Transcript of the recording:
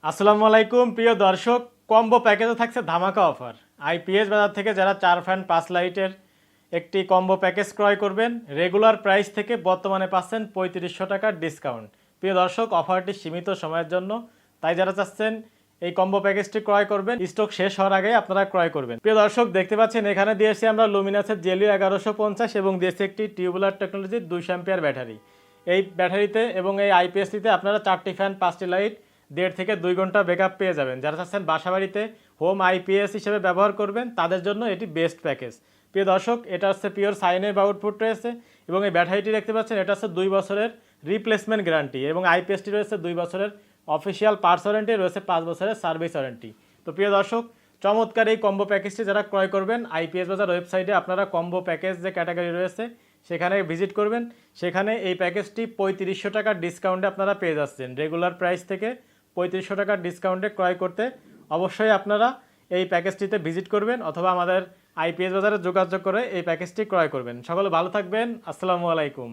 আসসালামু আলাইকুম প্রিয় দর্শক, কম্বো প্যাকেজে থাকছে ধামাকা অফার। আইপিএস বাজার থেকে যারা 4 ফ্যান 5 লাইটের একটি কম্বো প্যাকেজ ক্রয় করবেন, রেগুলার প্রাইস থেকে বর্তমানে পাচ্ছেন 3500 টাকার ডিসকাউন্ট। প্রিয় দর্শক, অফারটি সীমিত সময়ের জন্য, তাই যারা চাচ্ছেন এই কম্বো প্যাকেজটি ক্রয় করবেন, স্টক শেষ হওয়ার আগে আপনারা ক্রয় করবেন। প্রিয় দর্শক, দেখতে পাচ্ছেন এখানে দিয়েছি আমরা লুমিনাসের জেলিও 1150 এবং দিয়েছি একটি টিউবুলার টেকনোলজির 200 অ্যাম্পিয়ার ব্যাটারি। এই ব্যাটারিতে এবং এই আইপিএসটিতে আপনারা 4টি ফ্যান 5টি লাইট 1.5 থেকে 2 ঘন্টা ব্যাকআপ পেয়ে যাবেন। যারা চাচ্ছেন বাসাবাড়িতে হোম আইপিএস হিসেবে ব্যবহার করবেন, তাদের জন্য এটি বেস্ট প্যাকেজ। প্রিয় দর্শক, এটা হচ্ছে পিওর সাইন ওয়েভ আউটপুট রয়েছে এবং এই ব্যাটারিটি দেখতে পাচ্ছেন, এটা হচ্ছে 2 বছরের রিপ্লেসমেন্ট গ্যারান্টি এবং আইপিএসটি রয়েছে 2 বছরের অফিসিয়াল পার্টস ওয়ারেন্টি, রয়েছে 5 বছরের সার্ভিস ওয়ারেন্টি। তো প্রিয় দর্শক, চমৎকার এই কম্বো প্যাকেজটি যারা ক্রয় করবেন, আইপিএস বাজার ওয়েবসাইটে আপনারা কম্বো প্যাকেজ যে ক্যাটাগরি রয়েছে সেখানে ভিজিট করবেন। সেখানে এই প্যাকেজটি 3500 টাকার ডিসকাউন্টে আপনারা পেয়ে যাচ্ছেন। রেগুলার প্রাইস থেকে 3500 টাকার ডিসকাউন্টে ক্রয় করতে অবশ্যই আপনারা এই প্যাকেজটিতে ভিজিট করবেন অথবা আমাদের আইপিএস বাজারে যোগাযোগ করে এই প্যাকেজটি ক্রয় করবেন। সকলে ভালো থাকবেন। আসসালামু আলাইকুম।